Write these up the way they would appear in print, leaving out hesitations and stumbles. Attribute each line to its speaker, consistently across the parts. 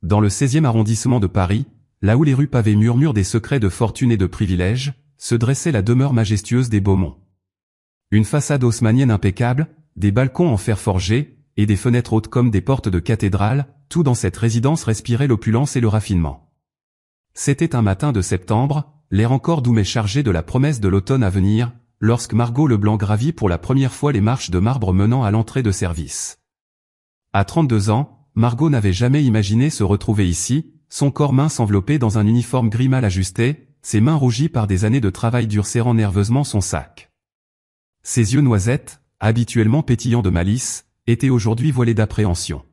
Speaker 1: Dans le 16e arrondissement de Paris, là où les rues pavées murmurent des secrets de fortune et de privilèges, se dressait la demeure majestueuse des Beaumont. Une façade haussmannienne impeccable, des balcons en fer forgé, et des fenêtres hautes comme des portes de cathédrale, tout dans cette résidence respirait l'opulence et le raffinement. C'était un matin de septembre, l'air encore doux mais chargé de la promesse de l'automne à venir, lorsque Margot Leblanc gravit pour la première fois les marches de marbre menant à l'entrée de service. À 32 ans, Margot n'avait jamais imaginé se retrouver ici, son corps mince enveloppé dans un uniforme gris mal ajusté, ses mains rougies par des années de travail dur serrant nerveusement son sac. Ses yeux noisettes, habituellement pétillants de malice, étaient aujourd'hui voilés d'appréhension.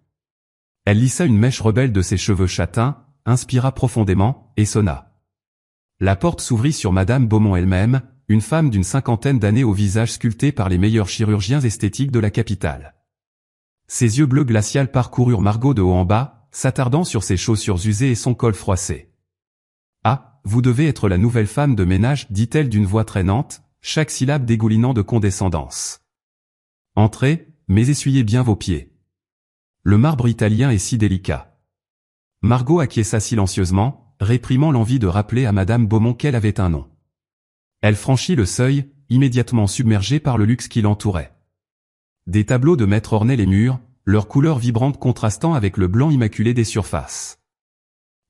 Speaker 1: Elle lissa une mèche rebelle de ses cheveux châtains, inspira profondément, et sonna. La porte s'ouvrit sur Madame Beaumont elle-même, une femme d'une cinquantaine d'années au visage sculpté par les meilleurs chirurgiens esthétiques de la capitale. Ses yeux bleus glacial parcoururent Margot de haut en bas, s'attardant sur ses chaussures usées et son col froissé. « Ah, vous devez être la nouvelle femme de ménage, dit-elle d'une voix traînante, chaque syllabe dégoulinant de condescendance. Entrez, mais essuyez bien vos pieds. Le marbre italien est si délicat. » Margot acquiesça silencieusement, réprimant l'envie de rappeler à Madame Beaumont qu'elle avait un nom. Elle franchit le seuil, immédiatement submergée par le luxe qui l'entourait. Des tableaux de maître ornaient les murs, leurs couleurs vibrantes contrastant avec le blanc immaculé des surfaces.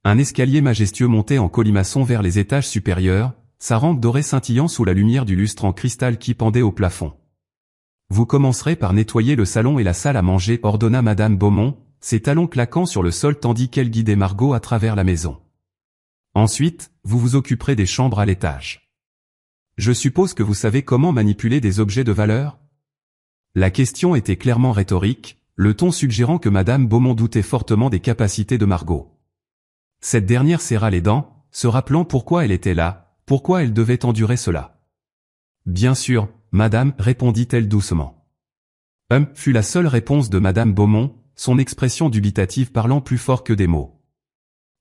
Speaker 1: Un escalier majestueux montait en colimaçon vers les étages supérieurs, sa rampe dorée scintillant sous la lumière du lustre en cristal qui pendait au plafond. « Vous commencerez par nettoyer le salon et la salle à manger, ordonna Madame Beaumont, ses talons claquant sur le sol tandis qu'elle guidait Margot à travers la maison. Ensuite, vous vous occuperez des chambres à l'étage. Je suppose que vous savez comment manipuler des objets de valeur ? » La question était clairement rhétorique, le ton suggérant que Madame Beaumont doutait fortement des capacités de Margot. Cette dernière serra les dents, se rappelant pourquoi elle était là, pourquoi elle devait endurer cela. « Bien sûr, madame, répondit-elle doucement. Fut la seule réponse de Madame Beaumont, son expression dubitative parlant plus fort que des mots.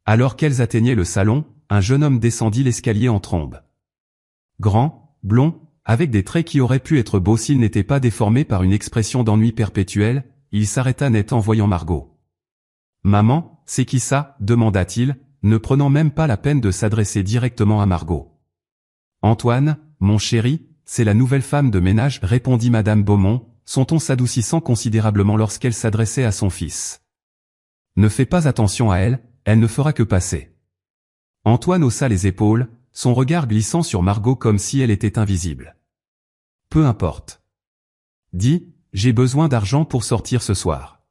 Speaker 1: Alors qu'elles atteignaient le salon, un jeune homme descendit l'escalier en trombe. Grand, blond, avec des traits qui auraient pu être beaux s'ils n'étaient pas déformés par une expression d'ennui perpétuel, il s'arrêta net en voyant Margot. « Maman, c'est qui ça ?» demanda-t-il, ne prenant même pas la peine de s'adresser directement à Margot. « Antoine, mon chéri, c'est la nouvelle femme de ménage, répondit Madame Beaumont, son ton s'adoucissant considérablement lorsqu'elle s'adressait à son fils. Ne fais pas attention à elle, elle ne fera que passer. Antoine haussa les épaules, son regard glissant sur Margot comme si elle était invisible. Peu importe. Dis, j'ai besoin d'argent pour sortir ce soir.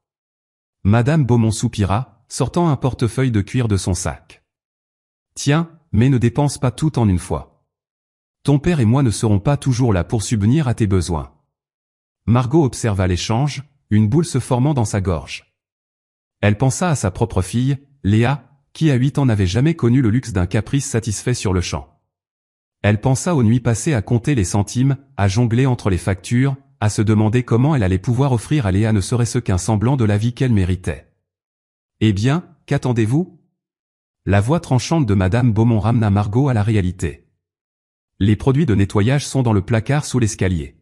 Speaker 1: Madame Beaumont soupira, sortant un portefeuille de cuir de son sac. Tiens, mais ne dépense pas tout en une fois. Ton père et moi ne serons pas toujours là pour subvenir à tes besoins. Margot observa l'échange, une boule se formant dans sa gorge. Elle pensa à sa propre fille, Léa, qui à 8 ans n'avait jamais connu le luxe d'un caprice satisfait sur le champ. Elle pensa aux nuits passées à compter les centimes, à jongler entre les factures, à se demander comment elle allait pouvoir offrir à Léa ne serait-ce qu'un semblant de la vie qu'elle méritait. Eh bien, qu'attendez-vous ? La voix tranchante de Madame Beaumont ramena Margot à la réalité. Les produits de nettoyage sont dans le placard sous l'escalier.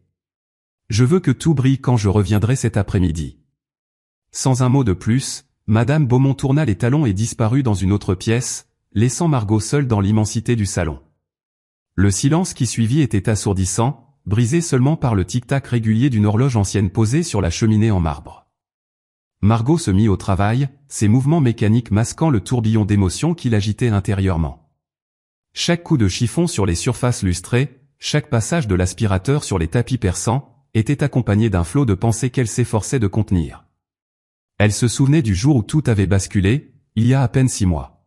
Speaker 1: Je veux que tout brille quand je reviendrai cet après-midi. Sans un mot de plus, Madame Beaumont tourna les talons et disparut dans une autre pièce, laissant Margot seule dans l'immensité du salon. Le silence qui suivit était assourdissant, brisé seulement par le tic-tac régulier d'une horloge ancienne posée sur la cheminée en marbre. Margot se mit au travail, ses mouvements mécaniques masquant le tourbillon d'émotions qui l'agitait intérieurement. Chaque coup de chiffon sur les surfaces lustrées, chaque passage de l'aspirateur sur les tapis perçants, était accompagné d'un flot de pensées qu'elle s'efforçait de contenir. Elle se souvenait du jour où tout avait basculé, il y a à peine 6 mois.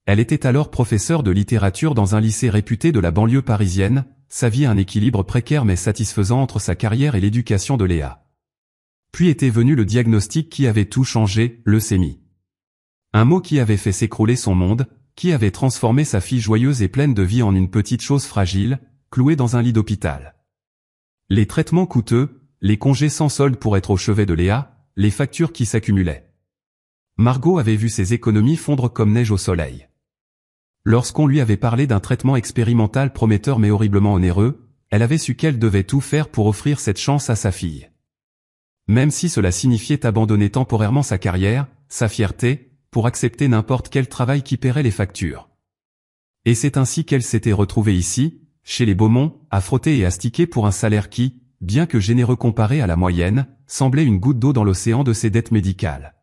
Speaker 1: Elle était alors professeure de littérature dans un lycée réputé de la banlieue parisienne, sa vie un équilibre précaire mais satisfaisant entre sa carrière et l'éducation de Léa. Puis était venu le diagnostic qui avait tout changé, leucémie. Un mot qui avait fait s'écrouler son monde, qui avait transformé sa fille joyeuse et pleine de vie en une petite chose fragile, clouée dans un lit d'hôpital. Les traitements coûteux, les congés sans solde pour être au chevet de Léa, les factures qui s'accumulaient. Margot avait vu ses économies fondre comme neige au soleil. Lorsqu'on lui avait parlé d'un traitement expérimental prometteur mais horriblement onéreux, elle avait su qu'elle devait tout faire pour offrir cette chance à sa fille. Même si cela signifiait abandonner temporairement sa carrière, sa fierté, pour accepter n'importe quel travail qui paierait les factures. Et c'est ainsi qu'elle s'était retrouvée ici, chez les Beaumont, à frotter et astiquer pour un salaire qui, bien que généreux comparé à la moyenne, semblait une goutte d'eau dans l'océan de ses dettes médicales.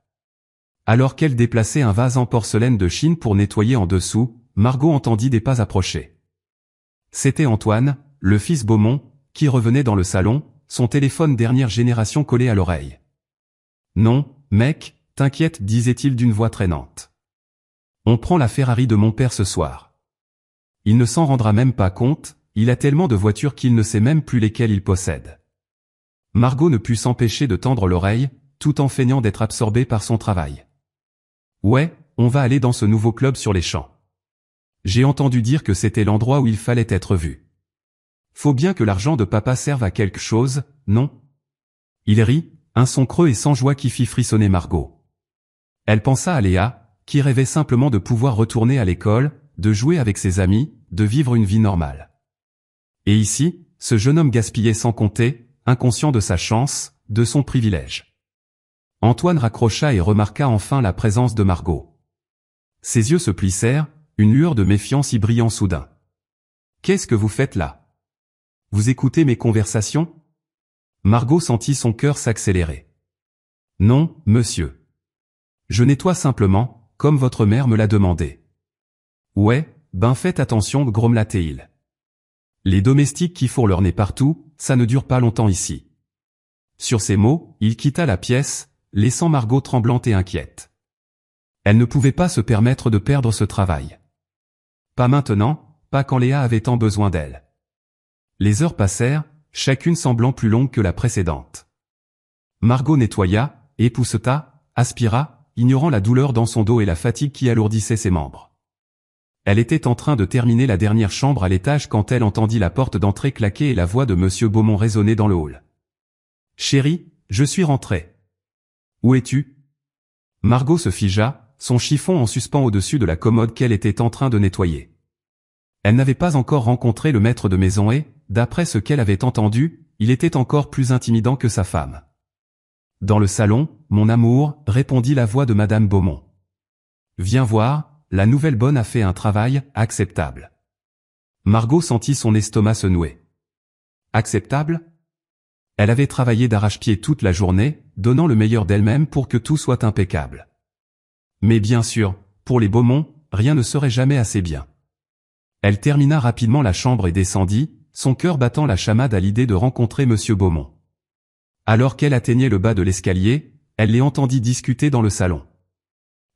Speaker 1: Alors qu'elle déplaçait un vase en porcelaine de Chine pour nettoyer en dessous, Margot entendit des pas approcher. C'était Antoine, le fils Beaumont, qui revenait dans le salon, son téléphone dernière génération collé à l'oreille. « Non, mec, t'inquiète, disait-il d'une voix traînante. On prend la Ferrari de mon père ce soir. Il ne s'en rendra même pas compte, il a tellement de voitures qu'il ne sait même plus lesquelles il possède. » Margot ne put s'empêcher de tendre l'oreille, tout en feignant d'être absorbée par son travail. « Ouais, on va aller dans ce nouveau club sur les champs. J'ai entendu dire que c'était l'endroit où il fallait être vu. Faut bien que l'argent de papa serve à quelque chose, non ?» Il rit, un son creux et sans joie qui fit frissonner Margot. Elle pensa à Léa, qui rêvait simplement de pouvoir retourner à l'école, de jouer avec ses amis, de vivre une vie normale. Et ici, ce jeune homme gaspillait sans compter, inconscient de sa chance, de son privilège. Antoine raccrocha et remarqua enfin la présence de Margot. Ses yeux se plissèrent, une lueur de méfiance y brillant soudain. « Qu'est-ce que vous faites là? Vous écoutez mes conversations ?» Margot sentit son cœur s'accélérer. « Non, monsieur. Je nettoie simplement, comme votre mère me l'a demandé. »« Ouais, ben faites attention, grommela-t-il. Les domestiques qui fourrent leur nez partout, ça ne dure pas longtemps ici. » Sur ces mots, il quitta la pièce, laissant Margot tremblante et inquiète. Elle ne pouvait pas se permettre de perdre ce travail. Pas maintenant, pas quand Léa avait tant besoin d'elle. Les heures passèrent, chacune semblant plus longue que la précédente. Margot nettoya, épousseta, aspira, ignorant la douleur dans son dos et la fatigue qui alourdissait ses membres. Elle était en train de terminer la dernière chambre à l'étage quand elle entendit la porte d'entrée claquer et la voix de monsieur Beaumont résonner dans le hall. « Chérie, je suis rentrée. Où es-tu » Margot se figea, son chiffon en suspens au-dessus de la commode qu'elle était en train de nettoyer. Elle n'avait pas encore rencontré le maître de maison et, d'après ce qu'elle avait entendu, il était encore plus intimidant que sa femme. « Dans le salon, mon amour, répondit la voix de madame Beaumont. Viens voir, la nouvelle bonne a fait un travail acceptable. Margot sentit son estomac se nouer. Acceptable ? Elle avait travaillé d'arrache-pied toute la journée, donnant le meilleur d'elle-même pour que tout soit impeccable. Mais bien sûr, pour les Beaumont, rien ne serait jamais assez bien. Elle termina rapidement la chambre et descendit, son cœur battant la chamade à l'idée de rencontrer monsieur Beaumont. Alors qu'elle atteignait le bas de l'escalier, elle les entendit discuter dans le salon.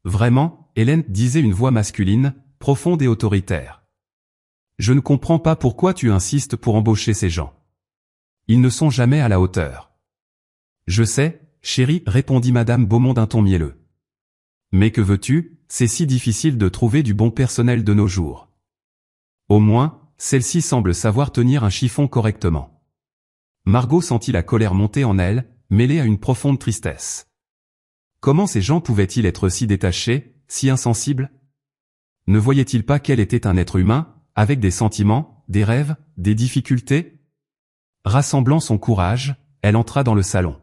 Speaker 1: Vraiment, Hélène, disait une voix masculine, profonde et autoritaire. Je ne comprends pas pourquoi tu insistes pour embaucher ces gens. Ils ne sont jamais à la hauteur. Je sais, chérie, répondit madame Beaumont d'un ton mielleux. Mais que veux-tu, c'est si difficile de trouver du bon personnel de nos jours. Au moins, celle-ci semble savoir tenir un chiffon correctement. Margot sentit la colère monter en elle, mêlée à une profonde tristesse. Comment ces gens pouvaient-ils être si détachés, si insensibles? Ne voyaient-ils pas qu'elle était un être humain, avec des sentiments, des rêves, des difficultés? Rassemblant son courage, elle entra dans le salon.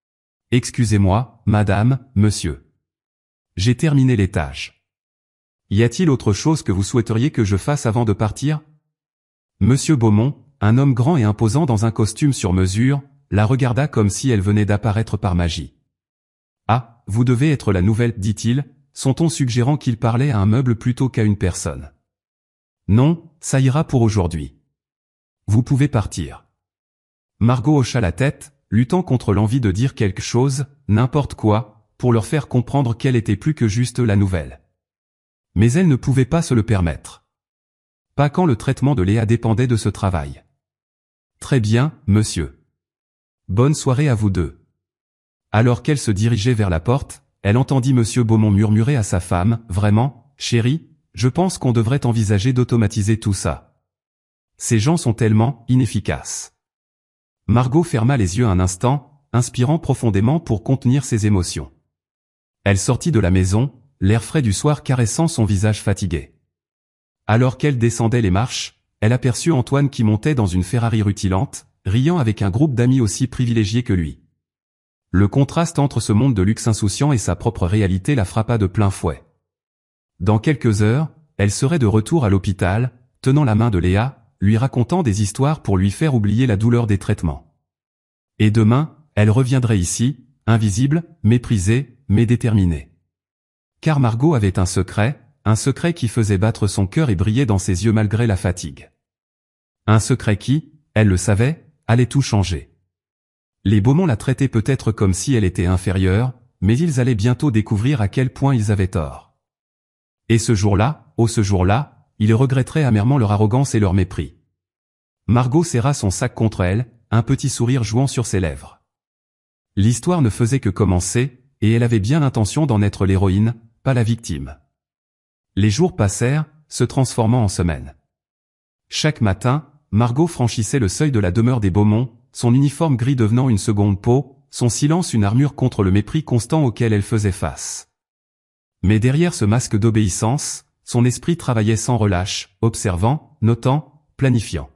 Speaker 1: « Excusez-moi, madame, monsieur. J'ai terminé les tâches. Y a-t-il autre chose que vous souhaiteriez que je fasse avant de partir ?» Monsieur Beaumont, un homme grand et imposant dans un costume sur mesure, la regarda comme si elle venait d'apparaître par magie. « Ah, vous devez être la nouvelle, dit-il, son ton suggérant qu'il parlait à un meuble plutôt qu'à une personne. Non, ça ira pour aujourd'hui. Vous pouvez partir. » Margot hocha la tête, luttant contre l'envie de dire quelque chose, n'importe quoi, pour leur faire comprendre qu'elle était plus que juste la nouvelle. Mais elle ne pouvait pas se le permettre. Pas quand le traitement de Léa dépendait de ce travail. Très bien, monsieur. Bonne soirée à vous deux. Alors qu'elle se dirigeait vers la porte, elle entendit monsieur Beaumont murmurer à sa femme, vraiment, chérie, je pense qu'on devrait envisager d'automatiser tout ça. Ces gens sont tellement inefficaces. Margot ferma les yeux un instant, inspirant profondément pour contenir ses émotions. Elle sortit de la maison, l'air frais du soir caressant son visage fatigué. Alors qu'elle descendait les marches, elle aperçut Antoine qui montait dans une Ferrari rutilante, riant avec un groupe d'amis aussi privilégiés que lui. Le contraste entre ce monde de luxe insouciant et sa propre réalité la frappa de plein fouet. Dans quelques heures, elle serait de retour à l'hôpital, tenant la main de Léa, lui racontant des histoires pour lui faire oublier la douleur des traitements. Et demain, elle reviendrait ici, invisible, méprisée, mais déterminée. Car Margot avait un secret qui faisait battre son cœur et briller dans ses yeux malgré la fatigue. Un secret qui, elle le savait, allait tout changer. Les Beaumont la traitaient peut-être comme si elle était inférieure, mais ils allaient bientôt découvrir à quel point ils avaient tort. Et ce jour-là, ils regretteraient amèrement leur arrogance et leur mépris. Margot serra son sac contre elle, un petit sourire jouant sur ses lèvres. L'histoire ne faisait que commencer, et elle avait bien l'intention d'en être l'héroïne, pas la victime. Les jours passèrent, se transformant en semaines. Chaque matin, Margot franchissait le seuil de la demeure des Beaumont, son uniforme gris devenant une seconde peau, son silence une armure contre le mépris constant auquel elle faisait face. Mais derrière ce masque d'obéissance, son esprit travaillait sans relâche, observant, notant, planifiant.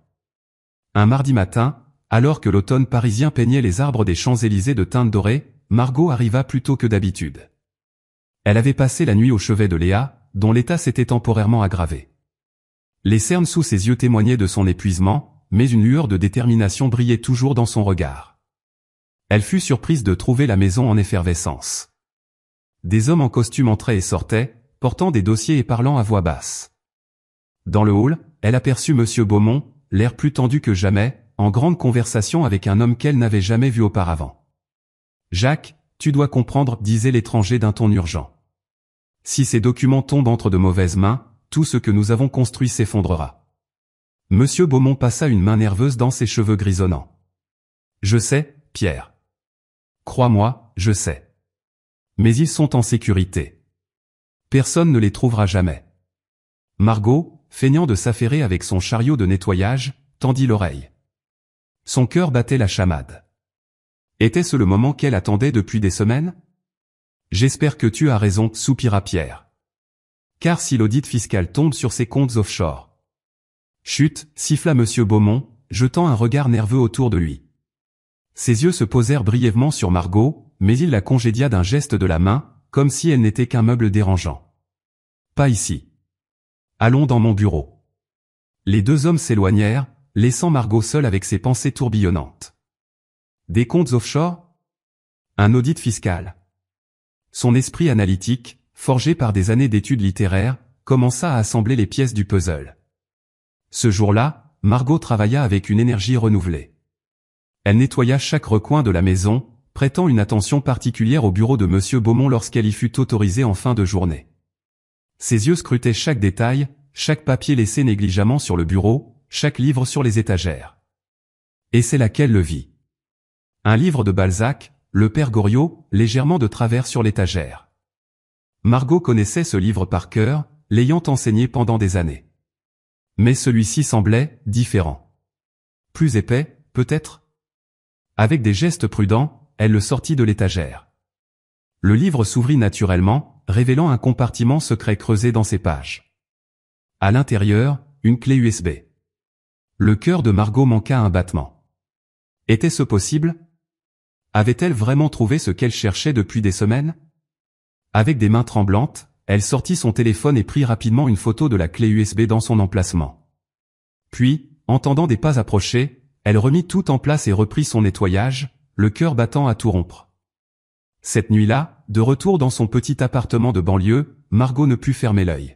Speaker 1: Un mardi matin, alors que l'automne parisien peignait les arbres des Champs-Élysées de teinte dorée, Margot arriva plus tôt que d'habitude. Elle avait passé la nuit au chevet de Léa, dont l'état s'était temporairement aggravé. Les cernes sous ses yeux témoignaient de son épuisement, mais une lueur de détermination brillait toujours dans son regard. Elle fut surprise de trouver la maison en effervescence. Des hommes en costume entraient et sortaient, portant des dossiers et parlant à voix basse. Dans le hall, elle aperçut Monsieur Beaumont, l'air plus tendu que jamais, en grande conversation avec un homme qu'elle n'avait jamais vu auparavant. « Jacques, tu dois comprendre, disait l'étranger d'un ton urgent. Si ces documents tombent entre de mauvaises mains, tout ce que nous avons construit s'effondrera. » Monsieur Beaumont passa une main nerveuse dans ses cheveux grisonnants. « Je sais, Pierre. Crois-moi, je sais. Mais ils sont en sécurité. Personne ne les trouvera jamais. » Margot, feignant de s'affairer avec son chariot de nettoyage, tendit l'oreille. Son cœur battait la chamade. Était-ce le moment qu'elle attendait depuis des semaines? « J'espère que tu as raison, soupira Pierre. Car si l'audit fiscal tombe sur ses comptes offshore. » Chut, siffla Monsieur Beaumont, jetant un regard nerveux autour de lui. Ses yeux se posèrent brièvement sur Margot, mais il la congédia d'un geste de la main, comme si elle n'était qu'un meuble dérangeant. Pas ici. Allons dans mon bureau. Les deux hommes s'éloignèrent, laissant Margot seule avec ses pensées tourbillonnantes. Des comptes offshore? Un audit fiscal. Son esprit analytique, forgé par des années d'études littéraires, commença à assembler les pièces du puzzle. Ce jour-là, Margot travailla avec une énergie renouvelée. Elle nettoya chaque recoin de la maison, prêtant une attention particulière au bureau de Monsieur Beaumont lorsqu'elle y fut autorisée en fin de journée. Ses yeux scrutaient chaque détail, chaque papier laissé négligemment sur le bureau, chaque livre sur les étagères. Et c'est là qu'elle le vit. Un livre de Balzac, Le Père Goriot, légèrement de travers sur l'étagère. Margot connaissait ce livre par cœur, l'ayant enseigné pendant des années. Mais celui-ci semblait différent. Plus épais, peut-être? Avec des gestes prudents, elle le sortit de l'étagère. Le livre s'ouvrit naturellement, révélant un compartiment secret creusé dans ses pages. À l'intérieur, une clé USB. Le cœur de Margot manqua un battement. Était-ce possible? Avait-elle vraiment trouvé ce qu'elle cherchait depuis des semaines? Avec des mains tremblantes, elle sortit son téléphone et prit rapidement une photo de la clé USB dans son emplacement. Puis, entendant des pas approcher, elle remit tout en place et reprit son nettoyage, le cœur battant à tout rompre. Cette nuit-là, de retour dans son petit appartement de banlieue, Margot ne put fermer l'œil.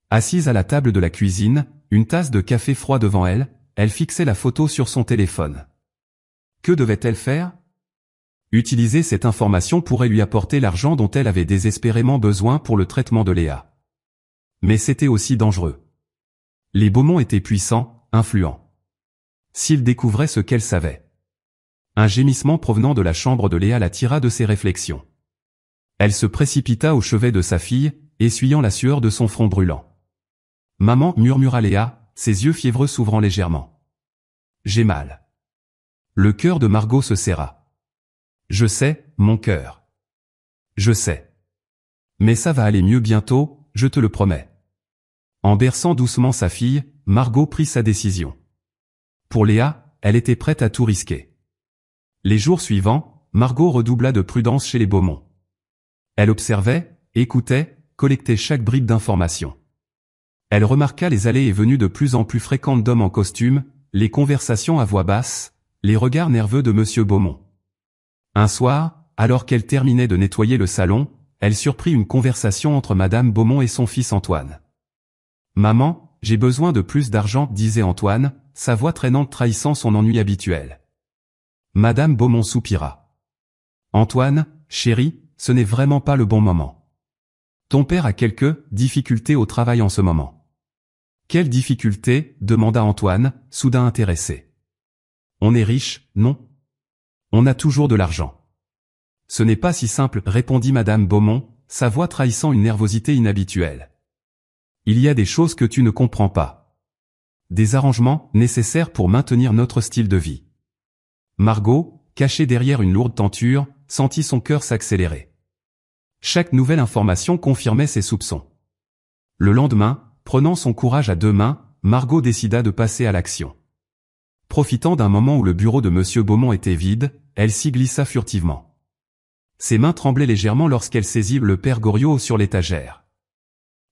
Speaker 1: Assise à la table de la cuisine, une tasse de café froid devant elle, elle fixait la photo sur son téléphone. Que devait-elle faire? Utiliser cette information pourrait lui apporter l'argent dont elle avait désespérément besoin pour le traitement de Léa. Mais c'était aussi dangereux. Les Beaumont étaient puissants, influents. S'ils découvraient ce qu'elle savait. Un gémissement provenant de la chambre de Léa la tira de ses réflexions. Elle se précipita au chevet de sa fille, essuyant la sueur de son front brûlant. « Maman » murmura Léa, ses yeux fiévreux s'ouvrant légèrement. « J'ai mal. » Le cœur de Margot se serra. « Je sais, mon cœur. Je sais. Mais ça va aller mieux bientôt, je te le promets. » En berçant doucement sa fille, Margot prit sa décision. Pour Léa, elle était prête à tout risquer. Les jours suivants, Margot redoubla de prudence chez les Beaumont. Elle observait, écoutait, collectait chaque bribe d'information. Elle remarqua les allées et venues de plus en plus fréquentes d'hommes en costume, les conversations à voix basse, les regards nerveux de Monsieur Beaumont. Un soir, alors qu'elle terminait de nettoyer le salon, elle surprit une conversation entre Madame Beaumont et son fils Antoine. « Maman, j'ai besoin de plus d'argent » disait Antoine, sa voix traînante trahissant son ennui habituel. Madame Beaumont soupira. « Antoine, chéri, ce n'est vraiment pas le bon moment. Ton père a quelques difficultés au travail en ce moment. » « Quelles difficultés » demanda Antoine, soudain intéressé. « On est riche, non ? On a toujours de l'argent. » « Ce n'est pas si simple » répondit Madame Beaumont, sa voix trahissant une nervosité inhabituelle. « Il y a des choses que tu ne comprends pas. Des arrangements nécessaires pour maintenir notre style de vie. » Margot, cachée derrière une lourde tenture, sentit son cœur s'accélérer. Chaque nouvelle information confirmait ses soupçons. Le lendemain, prenant son courage à deux mains, Margot décida de passer à l'action. Profitant d'un moment où le bureau de Monsieur Beaumont était vide, elle s'y glissa furtivement. Ses mains tremblaient légèrement lorsqu'elle saisit le père Goriot sur l'étagère.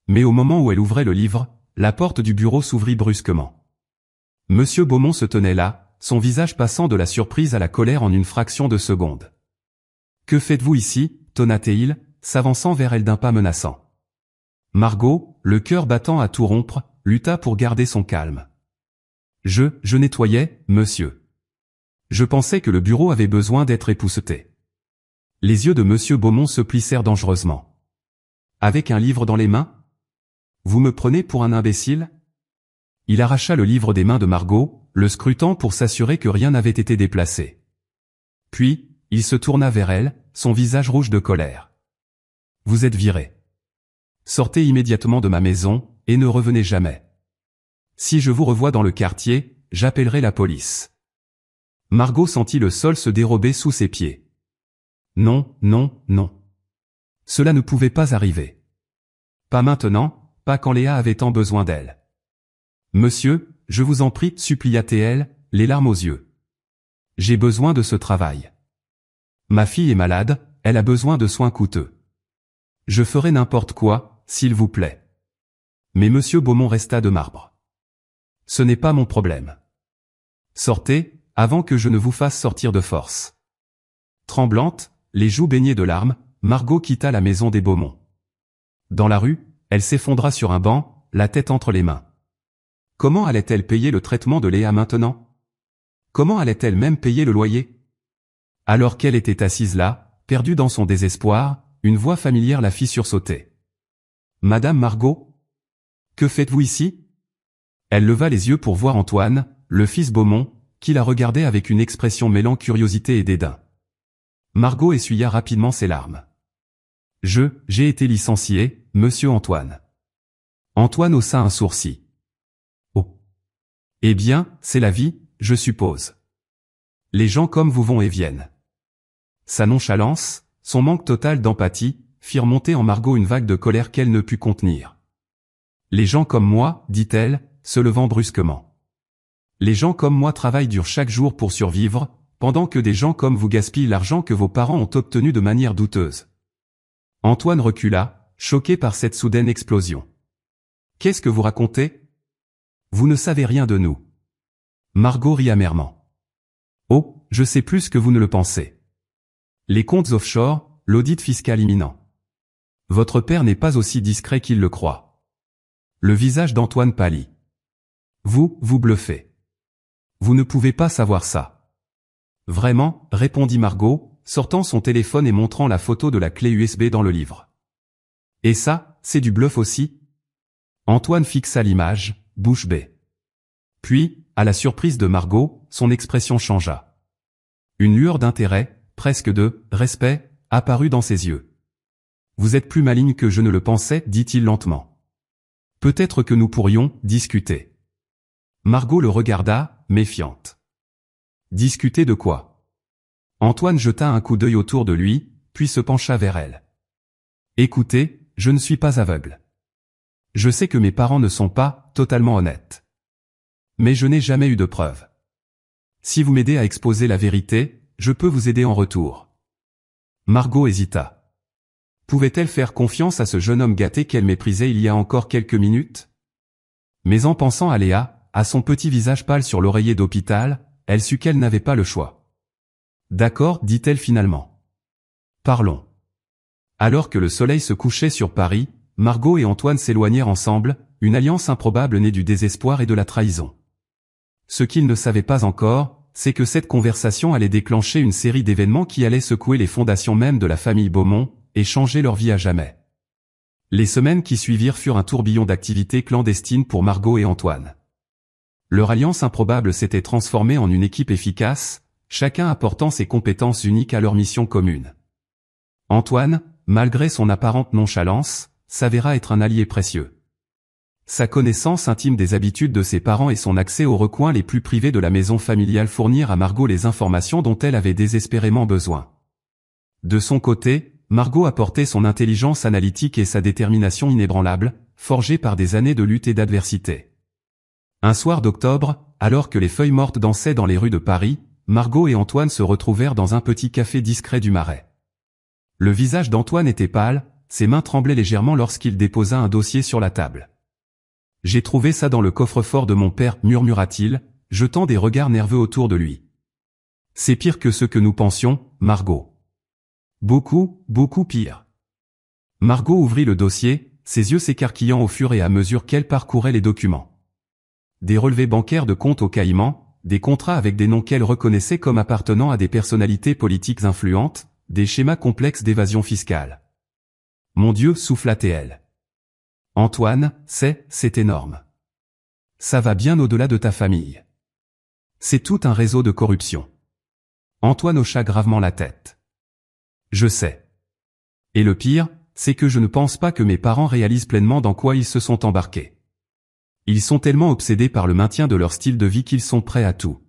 Speaker 1: Mais au moment où elle ouvrait le livre, la porte du bureau s'ouvrit brusquement. Monsieur Beaumont se tenait là, son visage passant de la surprise à la colère en une fraction de seconde. « Que faites-vous ici » tonna-t-il, s'avançant vers elle d'un pas menaçant. Margot, le cœur battant à tout rompre, lutta pour garder son calme. « Je nettoyais, monsieur. Je pensais que le bureau avait besoin d'être épousseté. » Les yeux de Monsieur Beaumont se plissèrent dangereusement. « Avec un livre dans les mains ? Vous me prenez pour un imbécile ?» Il arracha le livre des mains de Margot, le scrutant pour s'assurer que rien n'avait été déplacé. Puis, il se tourna vers elle, son visage rouge de colère. « Vous êtes viré. Sortez immédiatement de ma maison, et ne revenez jamais. Si je vous revois dans le quartier, j'appellerai la police. » Margot sentit le sol se dérober sous ses pieds. Non, non, non. Cela ne pouvait pas arriver. Pas maintenant, pas quand Léa avait tant besoin d'elle. « Monsieur, je vous en prie, » supplia-t-elle, les larmes aux yeux. « J'ai besoin de ce travail. Ma fille est malade, elle a besoin de soins coûteux. Je ferai n'importe quoi, s'il vous plaît. » Mais Monsieur Beaumont resta de marbre. « Ce n'est pas mon problème. Sortez, avant que je ne vous fasse sortir de force. » Tremblante, les joues baignées de larmes, Margot quitta la maison des Beaumont. Dans la rue, elle s'effondra sur un banc, la tête entre les mains. Comment allait-elle payer le traitement de Léa maintenant? Comment allait-elle même payer le loyer? Alors qu'elle était assise là, perdue dans son désespoir, une voix familière la fit sursauter. « Madame Margot? Que faites-vous ici ?» Elle leva les yeux pour voir Antoine, le fils Beaumont, qui la regardait avec une expression mêlant curiosité et dédain. Margot essuya rapidement ses larmes. « J'ai été licencié, monsieur Antoine. » Antoine haussa un sourcil. « Oh. Eh bien, c'est la vie, je suppose. Les gens comme vous vont et viennent. » Sa nonchalance, son manque total d'empathie, firent monter en Margot une vague de colère qu'elle ne put contenir. « Les gens comme moi, dit-elle, se levant brusquement. Les gens comme moi travaillent dur chaque jour pour survivre, pendant que des gens comme vous gaspillent l'argent que vos parents ont obtenu de manière douteuse. » Antoine recula, choqué par cette soudaine explosion. « Qu'est-ce que vous racontez? Vous ne savez rien de nous. » Margot rit amèrement. « Oh, je sais plus que vous ne le pensez. Les comptes offshore, l'audit fiscal imminent. Votre père n'est pas aussi discret qu'il le croit. » Le visage d'Antoine pâlit. « Vous bluffez. Vous ne pouvez pas savoir ça. » « Vraiment, » répondit Margot, sortant son téléphone et montrant la photo de la clé USB dans le livre. « Et ça, c'est du bluff aussi ?» Antoine fixa l'image, bouche bée. Puis, à la surprise de Margot, son expression changea. Une lueur d'intérêt, presque de respect, apparut dans ses yeux. « Vous êtes plus maligne que je ne le pensais, » dit-il lentement. « Peut-être que nous pourrions discuter. » Margot le regarda, méfiante. Discuter de quoi? Antoine jeta un coup d'œil autour de lui, puis se pencha vers elle. Écoutez, je ne suis pas aveugle. Je sais que mes parents ne sont pas totalement honnêtes. Mais je n'ai jamais eu de preuves. Si vous m'aidez à exposer la vérité, je peux vous aider en retour. Margot hésita. Pouvait-elle faire confiance à ce jeune homme gâté qu'elle méprisait il y a encore quelques minutes? Mais en pensant à Léa, à son petit visage pâle sur l'oreiller d'hôpital, elle sut qu'elle n'avait pas le choix. D'accord, dit-elle finalement. Parlons. Alors que le soleil se couchait sur Paris, Margot et Antoine s'éloignèrent ensemble, une alliance improbable née du désespoir et de la trahison. Ce qu'ils ne savaient pas encore, c'est que cette conversation allait déclencher une série d'événements qui allaient secouer les fondations même de la famille Beaumont, et changer leur vie à jamais. Les semaines qui suivirent furent un tourbillon d'activités clandestines pour Margot et Antoine. Leur alliance improbable s'était transformée en une équipe efficace, chacun apportant ses compétences uniques à leur mission commune. Antoine, malgré son apparente nonchalance, s'avéra être un allié précieux. Sa connaissance intime des habitudes de ses parents et son accès aux recoins les plus privés de la maison familiale fournirent à Margot les informations dont elle avait désespérément besoin. De son côté, Margot apportait son intelligence analytique et sa détermination inébranlable, forgée par des années de lutte et d'adversité. Un soir d'octobre, alors que les feuilles mortes dansaient dans les rues de Paris, Margot et Antoine se retrouvèrent dans un petit café discret du Marais. Le visage d'Antoine était pâle, ses mains tremblaient légèrement lorsqu'il déposa un dossier sur la table. « J'ai trouvé ça dans le coffre-fort de mon père, murmura-t-il, jetant des regards nerveux autour de lui. C'est pire que ce que nous pensions, Margot. Beaucoup, beaucoup pire. » Margot ouvrit le dossier, ses yeux s'écarquillant au fur et à mesure qu'elle parcourait les documents. Des relevés bancaires de comptes aux Caïmans, des contrats avec des noms qu'elle reconnaissait comme appartenant à des personnalités politiques influentes, des schémas complexes d'évasion fiscale. « Mon Dieu, souffla-t-elle. Antoine, c'est énorme. Ça va bien au-delà de ta famille. C'est tout un réseau de corruption. » Antoine hocha gravement la tête. « Je sais. Et le pire, c'est que je ne pense pas que mes parents réalisent pleinement dans quoi ils se sont embarqués. Ils sont tellement obsédés par le maintien de leur style de vie qu'ils sont prêts à tout. »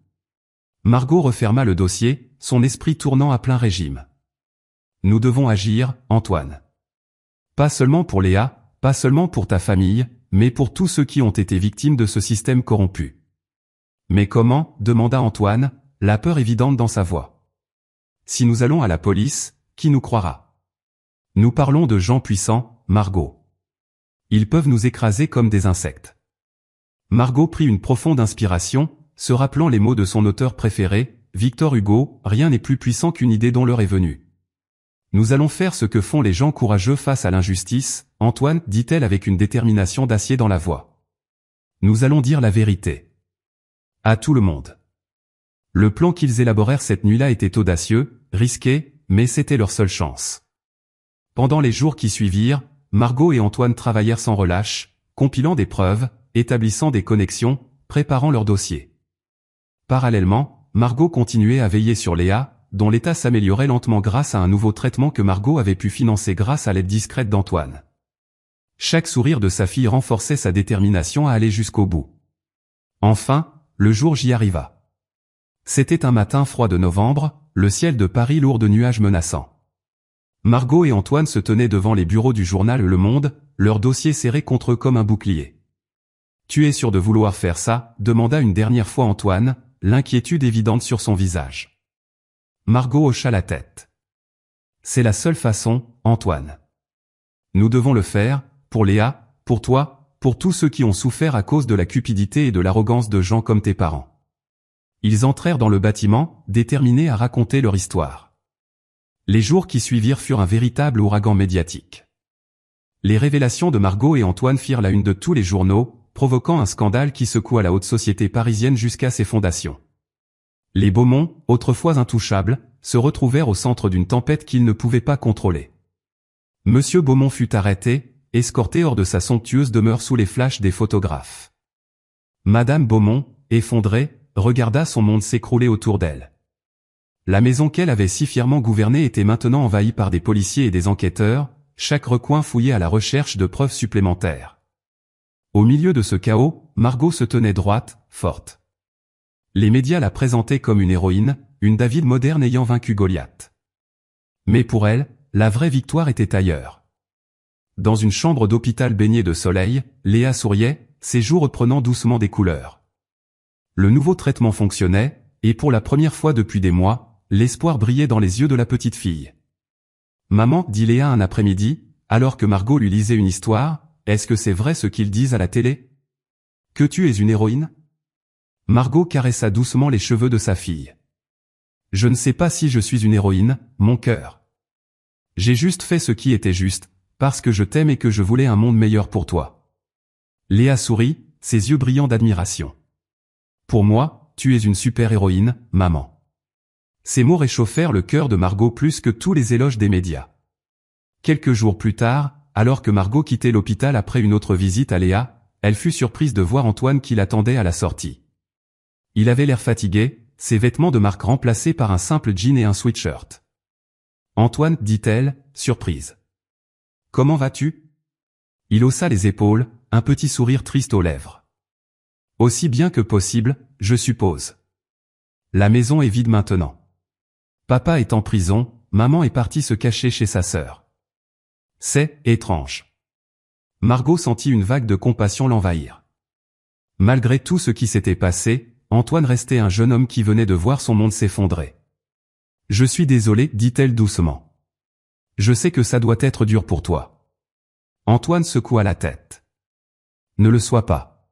Speaker 1: Margot referma le dossier, son esprit tournant à plein régime. « Nous devons agir, Antoine. Pas seulement pour Léa, pas seulement pour ta famille, mais pour tous ceux qui ont été victimes de ce système corrompu. »« Mais comment ?» demanda Antoine, la peur évidente dans sa voix. « Si nous allons à la police, qui nous croira? Nous parlons de gens puissants, Margot. Ils peuvent nous écraser comme des insectes. » Margot prit une profonde inspiration, se rappelant les mots de son auteur préféré, Victor Hugo, « Rien n'est plus puissant qu'une idée dont l'heure est venue. » « Nous allons faire ce que font les gens courageux face à l'injustice, Antoine, dit-elle avec une détermination d'acier dans la voix. Nous allons dire la vérité. À tout le monde. Le plan qu'ils élaborèrent cette nuit-là était audacieux, risqué, mais c'était leur seule chance. Pendant les jours qui suivirent, Margot et Antoine travaillèrent sans relâche, compilant des preuves, établissant des connexions, préparant leur dossier. Parallèlement, Margot continuait à veiller sur Léa, dont l'état s'améliorait lentement grâce à un nouveau traitement que Margot avait pu financer grâce à l'aide discrète d'Antoine. Chaque sourire de sa fille renforçait sa détermination à aller jusqu'au bout. Enfin, le jour J arriva. C'était un matin froid de novembre, le ciel de Paris lourd de nuages menaçants. Margot et Antoine se tenaient devant les bureaux du journal Le Monde, leur dossier serré contre eux comme un bouclier. « Tu es sûr de vouloir faire ça ?» demanda une dernière fois Antoine, l'inquiétude évidente sur son visage. Margot hocha la tête. « C'est la seule façon, Antoine. Nous devons le faire, pour Léa, pour toi, pour tous ceux qui ont souffert à cause de la cupidité et de l'arrogance de gens comme tes parents. » Ils entrèrent dans le bâtiment, déterminés à raconter leur histoire. Les jours qui suivirent furent un véritable ouragan médiatique. Les révélations de Margot et Antoine firent la une de tous les journaux, provoquant un scandale qui secoua la haute société parisienne jusqu'à ses fondations. Les Beaumont, autrefois intouchables, se retrouvèrent au centre d'une tempête qu'ils ne pouvaient pas contrôler. Monsieur Beaumont fut arrêté, escorté hors de sa somptueuse demeure sous les flashs des photographes. Madame Beaumont, effondrée, regarda son monde s'écrouler autour d'elle. La maison qu'elle avait si fièrement gouvernée était maintenant envahie par des policiers et des enquêteurs, chaque recoin fouillé à la recherche de preuves supplémentaires. Au milieu de ce chaos, Margot se tenait droite, forte. Les médias la présentaient comme une héroïne, une David moderne ayant vaincu Goliath. Mais pour elle, la vraie victoire était ailleurs. Dans une chambre d'hôpital baignée de soleil, Léa souriait, ses joues reprenant doucement des couleurs. Le nouveau traitement fonctionnait, et pour la première fois depuis des mois, l'espoir brillait dans les yeux de la petite fille. Maman, dit Léa un après-midi, alors que Margot lui lisait une histoire, est-ce que c'est vrai ce qu'ils disent à la télé? Que tu es une héroïne? Margot caressa doucement les cheveux de sa fille. Je ne sais pas si je suis une héroïne, mon cœur. J'ai juste fait ce qui était juste, parce que je t'aime et que je voulais un monde meilleur pour toi. Léa sourit, ses yeux brillants d'admiration. Pour moi, tu es une super-héroïne, maman. Ces mots réchauffèrent le cœur de Margot plus que tous les éloges des médias. Quelques jours plus tard, alors que Margot quittait l'hôpital après une autre visite à Léa, elle fut surprise de voir Antoine qui l'attendait à la sortie. Il avait l'air fatigué, ses vêtements de marque remplacés par un simple jean et un sweatshirt. Antoine, dit-elle, surprise. Comment vas-tu? Il haussa les épaules, un petit sourire triste aux lèvres. Aussi bien que possible, je suppose. La maison est vide maintenant. Papa est en prison, maman est partie se cacher chez sa sœur. C'est étrange. Margot sentit une vague de compassion l'envahir. Malgré tout ce qui s'était passé, Antoine restait un jeune homme qui venait de voir son monde s'effondrer. Je suis désolée, dit-elle doucement. Je sais que ça doit être dur pour toi. Antoine secoua la tête. Ne le sois pas.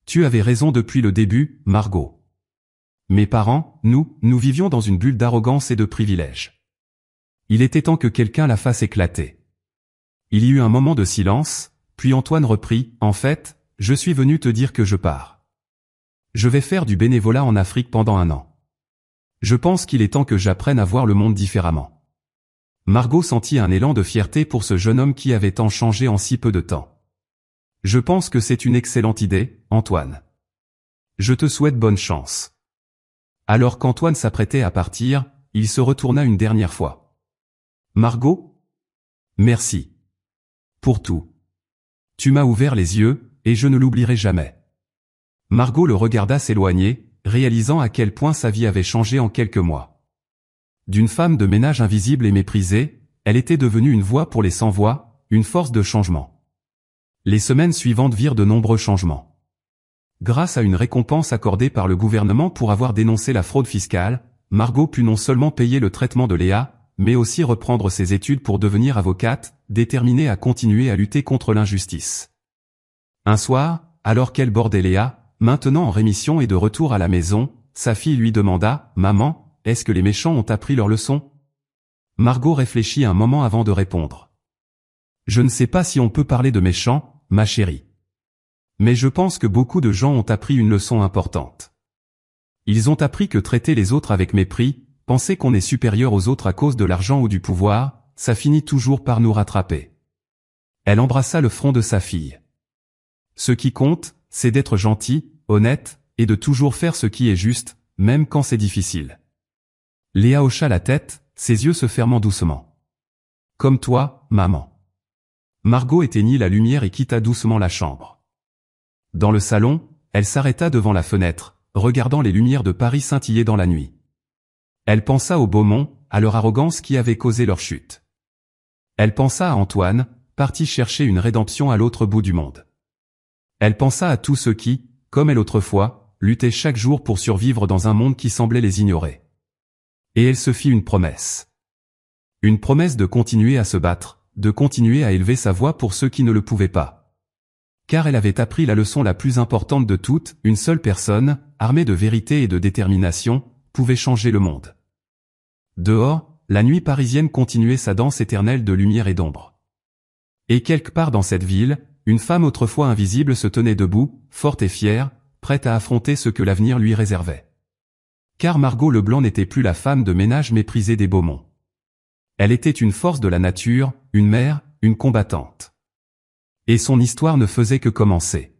Speaker 1: Tu avais raison depuis le début, Margot. Mes parents, nous vivions dans une bulle d'arrogance et de privilèges. Il était temps que quelqu'un la fasse éclater. Il y eut un moment de silence, puis Antoine reprit, en fait, je suis venu te dire que je pars. Je vais faire du bénévolat en Afrique pendant 1 an. Je pense qu'il est temps que j'apprenne à voir le monde différemment. Margot sentit un élan de fierté pour ce jeune homme qui avait tant changé en si peu de temps. Je pense que c'est une excellente idée, Antoine. Je te souhaite bonne chance. Alors qu'Antoine s'apprêtait à partir, il se retourna une dernière fois. Margot? Merci. Pour tout. Tu m'as ouvert les yeux, et je ne l'oublierai jamais. Margot le regarda s'éloigner, réalisant à quel point sa vie avait changé en quelques mois. D'une femme de ménage invisible et méprisée, elle était devenue une voix pour les sans-voix, une force de changement. Les semaines suivantes virent de nombreux changements. Grâce à une récompense accordée par le gouvernement pour avoir dénoncé la fraude fiscale, Margot put non seulement payer le traitement de Léa, mais aussi reprendre ses études pour devenir avocate, déterminée à continuer à lutter contre l'injustice. Un soir, alors qu'elle bordait Léa, maintenant en rémission et de retour à la maison, sa fille lui demanda « Maman, est-ce que les méchants ont appris leur leçon ?» Margot réfléchit un moment avant de répondre. « Je ne sais pas si on peut parler de méchants, ma chérie. Mais je pense que beaucoup de gens ont appris une leçon importante. Ils ont appris que traiter les autres avec mépris, penser qu'on est supérieur aux autres à cause de l'argent ou du pouvoir, ça finit toujours par nous rattraper. » Elle embrassa le front de sa fille. « Ce qui compte, c'est d'être gentil, honnête, et de toujours faire ce qui est juste, même quand c'est difficile. » Léa hocha la tête, ses yeux se fermant doucement. « Comme toi, maman. » Margot éteignit la lumière et quitta doucement la chambre. Dans le salon, elle s'arrêta devant la fenêtre, regardant les lumières de Paris scintiller dans la nuit. Elle pensa aux Beaumont, à leur arrogance qui avait causé leur chute. Elle pensa à Antoine, parti chercher une rédemption à l'autre bout du monde. Elle pensa à tous ceux qui, comme elle autrefois, luttaient chaque jour pour survivre dans un monde qui semblait les ignorer. Et elle se fit une promesse. Une promesse de continuer à se battre, de continuer à élever sa voix pour ceux qui ne le pouvaient pas. Car elle avait appris la leçon la plus importante de toutes, une seule personne, armée de vérité et de détermination, pouvait changer le monde. Dehors, la nuit parisienne continuait sa danse éternelle de lumière et d'ombre. Et quelque part dans cette ville, une femme autrefois invisible se tenait debout, forte et fière, prête à affronter ce que l'avenir lui réservait. Car Margot Leblanc n'était plus la femme de ménage méprisée des Beaumont. Elle était une force de la nature, une mère, une combattante. Et son histoire ne faisait que commencer.